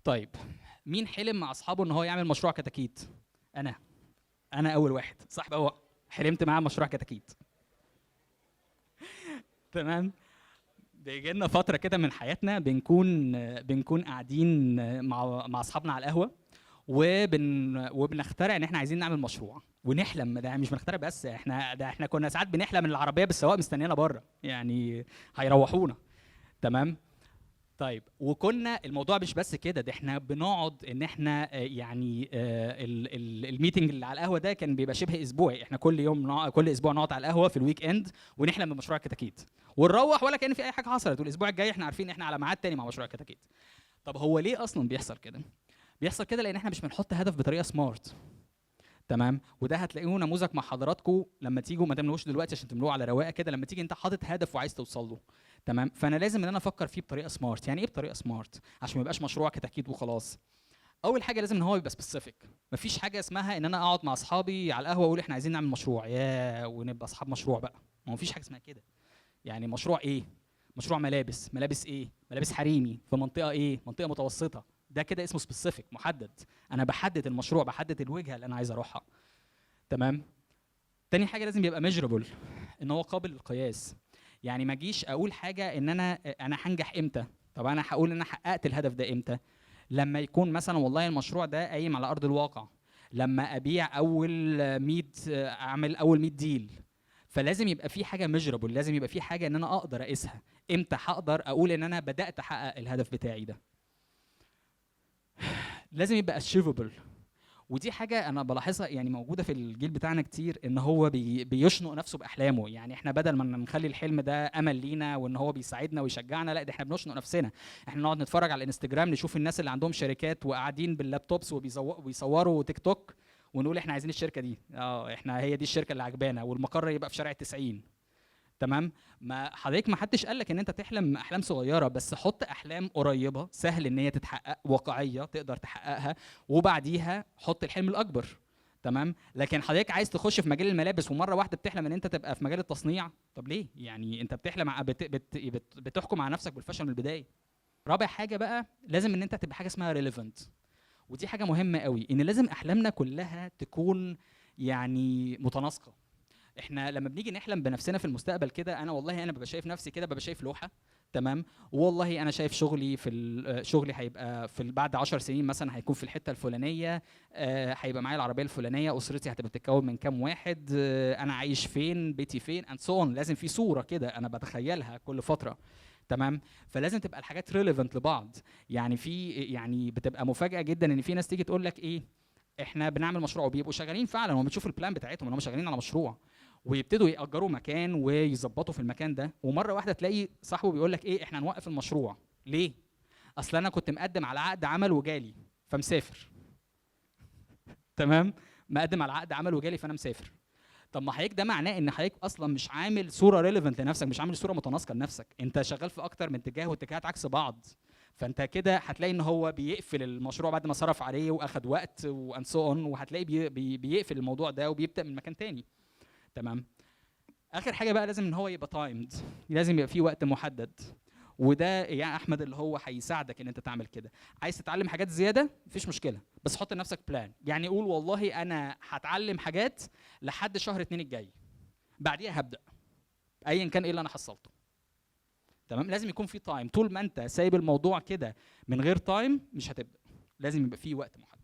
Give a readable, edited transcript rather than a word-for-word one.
طيب مين حلم مع اصحابه ان هو يعمل مشروع كتاكيت؟ انا اول واحد صاحب، هو حلمت معاه مشروع كتاكيت. تمام. بيجي لنا فتره كده من حياتنا بنكون قاعدين مع اصحابنا على القهوه، وبنخترع ان احنا عايزين نعمل مشروع ونحلم. ده مش بنخترع بس، احنا كنا ساعات بنحلم ان العربيه بالسواق مستنيانا بره يعني هيروحونا. تمام. طيب وكنا الموضوع مش بس كده، ده احنا بنقعد ان احنا الميتنج اللي على القهوه ده كان بيبقى شبه اسبوعي. احنا كل يوم كل اسبوع نقعد على القهوه في الويك اند ونحلم بمشروع الكتاكيت ونروح ولا كان في اي حاجه حصلت، والاسبوع الجاي احنا عارفين ان احنا على ميعاد تاني مع مشروع الكتاكيت. طب هو ليه اصلا بيحصل كده؟ بيحصل كده لان احنا مش بنحط هدف بطريقه سمارت. تمام. وده هتلاقوه نموذج مع حضراتكم لما تيجوا، ما تملوش دلوقتي عشان تملوه على رواقه كده، لما تيجي انت حاطط هدف وعايز توصل له. تمام. فانا لازم ان انا افكر فيه بطريقه سمارت. يعني ايه بطريقه سمارت؟ عشان ما يبقاش مشروع كتاكيد وخلاص. اول حاجه لازم ان هو يبقى سبيسيفيك. مفيش حاجه اسمها ان انا اقعد مع اصحابي على القهوه واقول احنا عايزين نعمل مشروع ونبقى اصحاب مشروع بقى. ما هو مفيش حاجه اسمها كده. يعني مشروع ايه؟ مشروع ملابس ايه؟ ملابس حريمي في منطقه ايه؟ منطقه متوسطه. ده كده اسمه سبيسيفيك، محدد. انا بحدد المشروع، بحدد الوجهه اللي انا عايز اروحها. تمام. تاني حاجه لازم يبقى ميجربل، ان هو قابل للقياس. يعني ما اجيش اقول حاجه ان انا هنجح امتى. طب انا هقول ان انا حققت الهدف ده امتى؟ لما يكون مثلا والله المشروع ده قايم على ارض الواقع، لما ابيع اول 100، اعمل اول 100 ديل. فلازم يبقى في حاجه ميجربل، لازم يبقى في حاجه ان انا اقدر اقيسها. امتى هقدر اقول ان انا بدات احقق الهدف بتاعي ده؟ لازم يبقى اشيفبل. ودي حاجه انا بلاحظها يعني موجوده في الجيل بتاعنا كتير، ان هو بيشنق نفسه باحلامه. يعني احنا بدل ما نخلي الحلم ده امل لينا وان هو بيساعدنا ويشجعنا، لا ده احنا بنشنق نفسنا. احنا نقعد نتفرج على الانستجرام، نشوف الناس اللي عندهم شركات وقاعدين باللابتوبس وبيصوروا تيك توك، ونقول احنا عايزين الشركه دي. احنا هي دي الشركه اللي عجبانا، والمقر يبقى في شارع 90. تمام. ما حضرتك ما حدش قال لك ان انت تحلم احلام صغيره، بس حط احلام قريبه سهل ان هي تتحقق، واقعيه تقدر تحققها، وبعديها حط الحلم الاكبر. تمام. لكن حضرتك عايز تخش في مجال الملابس ومره واحده بتحلم ان انت تبقى في مجال التصنيع، طب ليه؟ يعني انت بتحلم بتحكم على نفسك بالفشل من البدايه. رابع حاجه بقى، لازم ان انت تبقى حاجه اسمها ريليفنت. ودي حاجه مهمه قوي، ان لازم احلامنا كلها تكون يعني متناسقه. احنا لما بنيجي نحلم بنفسنا في المستقبل كده، انا والله انا ببقى شايف نفسي كده، ببقى شايف لوحه. تمام. والله انا شايف شغلي شغلي هيبقى بعد 10 سنين مثلا هيكون في الحته الفلانيه. هيبقى معايا العربيه الفلانيه، اسرتي هتبقى بتتكون من كام واحد، انا عايش فين، بيتي فين، اند سو اون. لازم في صوره كده انا بتخيلها كل فتره. تمام. فلازم تبقى الحاجات ريليفنت لبعض. يعني بتبقى مفاجاه جدا ان في ناس تيجي تقول لك ايه، احنا بنعمل مشروع، وبيبقوا شغالين فعلا، وهم بتشوف البلان بتاعتهم ان هم شغالين على مشروع، ويبتدوا يأجروا مكان ويظبطوا في المكان ده، ومره واحده تلاقي صاحبه بيقول لك ايه، احنا هنوقف المشروع. ليه؟ اصل انا كنت مقدم على عقد عمل وجالي فمسافر. تمام. مقدم على عقد عمل وجالي فانا مسافر. طب ما حضرتك ده معناه ان حضرتك اصلا مش عامل صوره ريليفنت لنفسك، مش عامل صوره متناسقه لنفسك، انت شغال في اكتر من اتجاه واتجاهات عكس بعض. فانت كده هتلاقي ان هو بيقفل المشروع بعد ما صرف عليه واخد وقت وان سو اون، وهتلاقيه بيقفل الموضوع ده وبيبدا من مكان تاني. تمام. اخر حاجه بقى، لازم ان هو يبقى تايمد، لازم يبقى فيه وقت محدد. وده يا احمد اللي هو هيساعدك ان انت تعمل كده. عايز تتعلم حاجات زياده مفيش مشكله، بس حط لنفسك بلان. يعني قول والله انا هتعلم حاجات لحد شهر 2 الجاي، بعديها هبدا ايا كان ايه اللي انا حصلته. تمام. لازم يكون في تايم. طول ما انت سايب الموضوع كده من غير تايم مش هتبدا. لازم يبقى فيه وقت محدد.